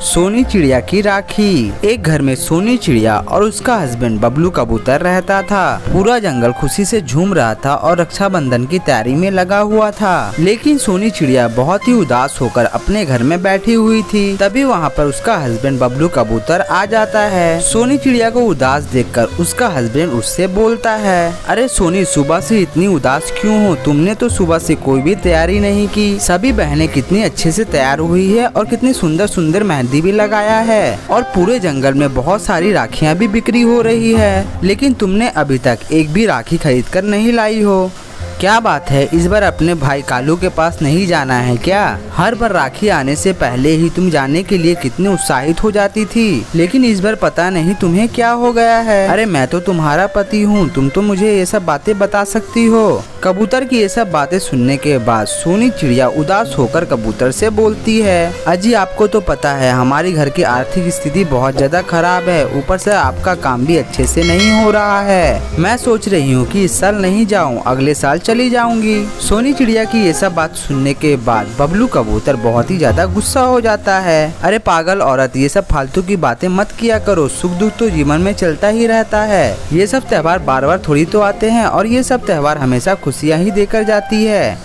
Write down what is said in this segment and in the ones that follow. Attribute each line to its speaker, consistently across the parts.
Speaker 1: सोनी चिड़िया की राखी। एक घर में सोनी चिड़िया और उसका हस्बैंड बबलू कबूतर रहता था। पूरा जंगल खुशी से झूम रहा था और रक्षाबंधन की तैयारी में लगा हुआ था। लेकिन सोनी चिड़िया बहुत ही उदास होकर अपने घर में बैठी हुई थी। तभी वहाँ पर उसका हस्बैंड बबलू कबूतर आ जाता है। सोनी चिड़िया को उदास देखकर उसका हस्बैंड उससे बोलता है, अरे सोनी, सुबह से इतनी उदास क्यों हो? तुमने तो सुबह से कोई भी तैयारी नहीं की। सभी बहनें कितनी अच्छे से तैयार हुई है और कितनी सुंदर सुंदर मेहंदी भी लगाया है और पूरे जंगल में बहुत सारी राखियां भी बिक्री हो रही है, लेकिन तुमने अभी तक एक भी राखी खरीद कर नहीं लाई हो। क्या बात है, इस बार अपने भाई कालू के पास नहीं जाना है क्या? हर बार राखी आने से पहले ही तुम जाने के लिए कितनी उत्साहित हो जाती थी, लेकिन इस बार पता नहीं तुम्हें क्या हो गया है। अरे मैं तो तुम्हारा पति हूँ, तुम तो मुझे ये सब बातें बता सकती हो। कबूतर की ये सब बातें सुनने के बाद सोनी चिड़िया उदास होकर कबूतर से बोलती है, अजी आपको तो पता है हमारे घर की आर्थिक स्थिति बहुत ज्यादा खराब है, ऊपर से आपका काम भी अच्छे से नहीं हो रहा है। मैं सोच रही हूँ कि इस साल नहीं जाऊँ, अगले साल चली जाऊंगी। सोनी चिड़िया की ये सब बात सुनने के बाद बबलू कबूतर बहुत ही ज्यादा गुस्सा हो जाता है। अरे पागल औरत, ये सब फालतू की बातें मत किया करो, सुख दुख तो जीवन में चलता ही रहता है। ये सब त्योहार बार बार थोड़ी तो आते हैं और ये सब त्योहार हमेशा खुशियाँ ही देकर जाती है।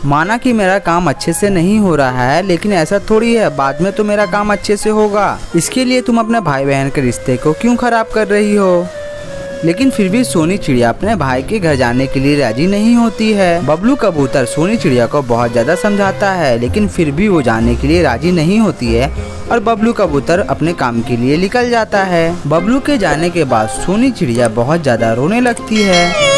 Speaker 1: माना कि मेरा काम अच्छे से नहीं हो रहा है, लेकिन ऐसा थोड़ी है, बाद में तो मेरा काम अच्छे से होगा। इसके लिए तुम अपने भाई बहन के रिश्ते को क्यों खराब कर रही हो? लेकिन फिर भी सोनी चिड़िया अपने भाई के घर जाने के लिए राजी नहीं होती है। बबलू कबूतर सोनी चिड़िया को बहुत ज्यादा समझाता है, लेकिन फिर भी वो जाने के लिए राजी नहीं होती है और बबलू कबूतर अपने काम के लिए निकल जाता है। बबलू के जाने के बाद सोनी चिड़िया बहुत ज्यादा रोने लगती है।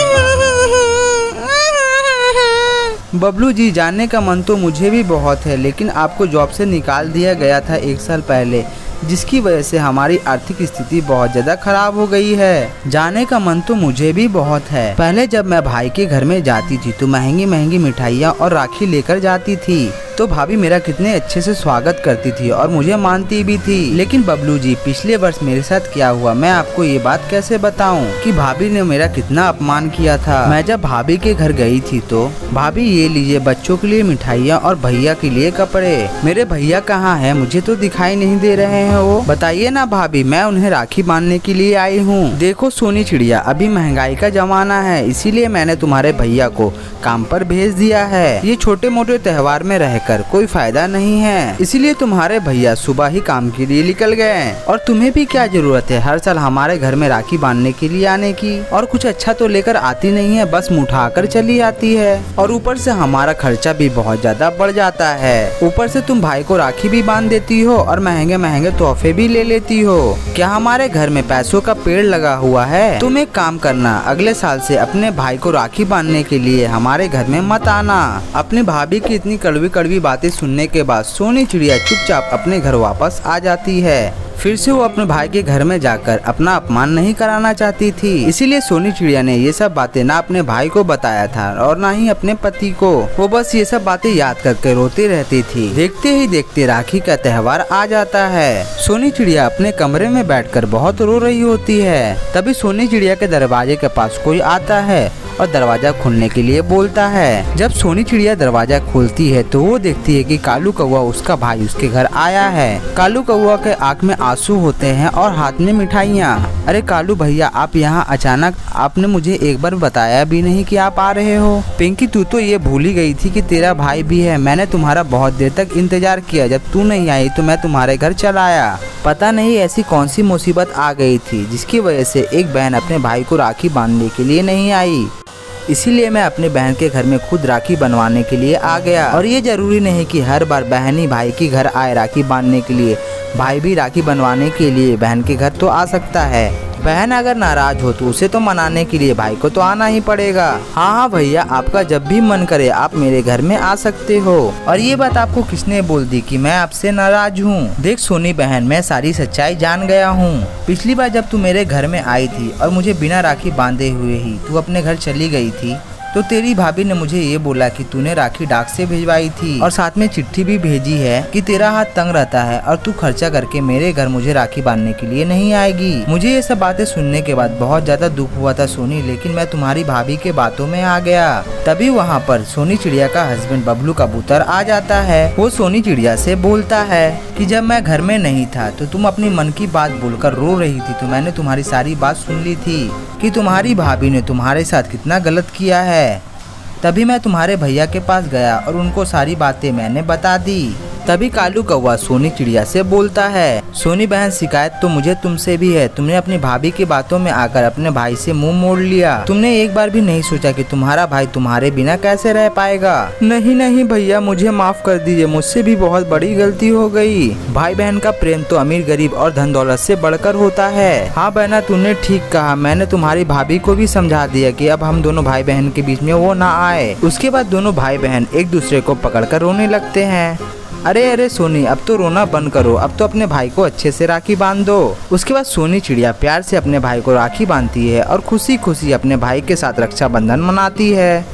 Speaker 1: बबलू जी, जाने का मन तो मुझे भी बहुत है, लेकिन आपको जॉब से निकाल दिया गया था 1 साल पहले, जिसकी वजह से हमारी आर्थिक स्थिति बहुत ज्यादा खराब हो गई है। जाने का मन तो मुझे भी बहुत है। पहले जब मैं भाई के घर में जाती थी तो महंगी महंगी मिठाइयाँ और राखी लेकर जाती थी, तो भाभी मेरा कितने अच्छे से स्वागत करती थी और मुझे मानती भी थी। लेकिन बबलू जी, पिछले वर्ष मेरे साथ क्या हुआ मैं आपको ये बात कैसे बताऊं कि भाभी ने मेरा कितना अपमान किया था। मैं जब भाभी के घर गई थी तो भाभी, ये लीजिए बच्चों के लिए मिठाइयाँ और भैया के लिए कपड़े। मेरे भैया कहाँ है? मुझे तो दिखाई नहीं दे रहे हैं वो। बताइए ना भाभी, मैं उन्हें राखी बांधने के लिए आई हूँ। देखो सोनी चिड़िया, अभी महंगाई का जमाना है, इसीलिए मैंने तुम्हारे भैया को काम पर भेज दिया है। ये छोटे मोटे त्योहार में रहकर कोई फायदा नहीं है, इसीलिए तुम्हारे भैया सुबह ही काम के लिए निकल गए। और तुम्हें भी क्या जरूरत है हर साल हमारे घर में राखी बांधने के लिए आने की? और कुछ अच्छा तो लेकर आती नहीं है, बस मुठा कर चली आती है। और ऊपर से हमारा खर्चा भी बहुत ज्यादा बढ़ जाता है। ऊपर से तुम भाई को राखी भी बांध देती हो और महंगे महंगे तोहफे भी ले लेती हो। क्या हमारे घर में पैसों का पेड़ लगा हुआ है? तुम एक काम करना, अगले साल से अपने भाई को राखी बांधने के लिए हमारे घर में मत आना। अपनी भाभी की इतनी कड़वी कड़वी बातें सुनने के बाद सोनी चिड़िया चुपचाप अपने घर वापस आ जाती है। फिर से वो अपने भाई के घर में जाकर अपना अपमान नहीं कराना चाहती थी, इसीलिए सोनी चिड़िया ने ये सब बातें ना अपने भाई को बताया था और ना ही अपने पति को। वो बस ये सब बातें याद करके रोती रहती थी। देखते ही देखते राखी का त्योहार आ जाता है। सोनी चिड़िया अपने कमरे में बैठकर बहुत रो रही होती है। तभी सोनी चिड़िया के दरवाजे के पास कोई आता है और दरवाजा खोलने के लिए बोलता है। जब सोनी चिड़िया दरवाजा खोलती है तो वो देखती है कि कालू कौवा उसका भाई उसके घर आया है। कालू कौवा के आंख में आंसू होते हैं और हाथ में मिठाइयाँ। अरे कालू भैया, आप यहाँ अचानक? आपने मुझे एक बार बताया भी नहीं कि आप आ रहे हो। पिंकी, तू तो ये भूल ही गई थी कि तेरा भाई भी है। मैंने तुम्हारा बहुत देर तक इंतजार किया, जब तू नहीं आई तो मैं तुम्हारे घर चला आया। पता नहीं ऐसी कौन सी मुसीबत आ गई थी जिसकी वजह से एक बहन अपने भाई को राखी बांधने के लिए नहीं आई, इसीलिए मैं अपने बहन के घर में खुद राखी बनवाने के लिए आ गया। और ये जरूरी नहीं कि हर बार बहन ही भाई के घर आए राखी बांधने के लिए, भाई भी राखी बनवाने के लिए बहन के घर तो आ सकता है। बहन अगर नाराज हो तो उसे तो मनाने के लिए भाई को तो आना ही पड़ेगा। हाँ हाँ भैया, आपका जब भी मन करे आप मेरे घर में आ सकते हो। और ये बात आपको किसने बोल दी कि मैं आपसे नाराज हूँ? देख सोनी बहन, मैं सारी सच्चाई जान गया हूँ। पिछली बार जब तू मेरे घर में आई थी और मुझे बिना राखी बांधे हुए ही तू अपने घर चली गई थी, तो तेरी भाभी ने मुझे ये बोला कि तूने राखी डाक से भिजवाई थी और साथ में चिट्ठी भी भेजी है कि तेरा हाथ तंग रहता है और तू खर्चा करके मेरे घर मुझे राखी बांधने के लिए नहीं आएगी। मुझे ये सब बातें सुनने के बाद बहुत ज्यादा दुख हुआ था सोनी, लेकिन मैं तुम्हारी भाभी के बातों में आ गया। तभी वहाँ पर सोनी चिड़िया का हस्बैंड बबलू कबूतर आ जाता है। वो सोनी चिड़िया से बोलता है कि जब मैं घर में नहीं था तो तुम अपनी मन की बात बोलकर रो रही थी, तो मैंने तुम्हारी सारी बात सुन ली थी कि तुम्हारी भाभी ने तुम्हारे साथ कितना गलत किया है। तभी मैं तुम्हारे भैया के पास गया और उनको सारी बातें मैंने बता दी। तभी कालू कौवा सोनी चिड़िया से बोलता है, सोनी बहन शिकायत तो मुझे तुमसे भी है। तुमने अपनी भाभी की बातों में आकर अपने भाई से मुंह मोड़ लिया। तुमने एक बार भी नहीं सोचा कि तुम्हारा भाई तुम्हारे बिना कैसे रह पाएगा। नहीं नहीं भैया, मुझे माफ कर दीजिए, मुझसे भी बहुत बड़ी गलती हो गई। भाई बहन का प्रेम तो अमीर गरीब और धन दौलत से बढ़कर होता है। हाँ बहना, तूने ठीक कहा। मैंने तुम्हारी भाभी को भी समझा दिया कि अब हम दोनों भाई बहन के बीच में वो ना आए। उसके बाद दोनों भाई बहन एक दूसरे को पकड़कर रोने लगते हैं। अरे अरे सोनी, अब तो रोना बंद करो, अब तो अपने भाई को अच्छे से राखी बांध दो। उसके बाद सोनी चिड़िया प्यार से अपने भाई को राखी बांधती है और खुशी खुशी अपने भाई के साथ रक्षाबंधन मनाती है।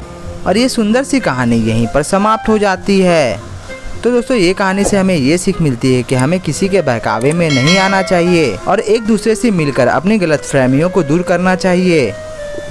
Speaker 1: और ये सुंदर सी कहानी यहीं पर समाप्त हो जाती है। तो दोस्तों, ये कहानी से हमें ये सीख मिलती है कि हमें किसी के बहकावे में नहीं आना चाहिए और एक दूसरे से मिलकर अपनी गलतफहमियों को दूर करना चाहिए।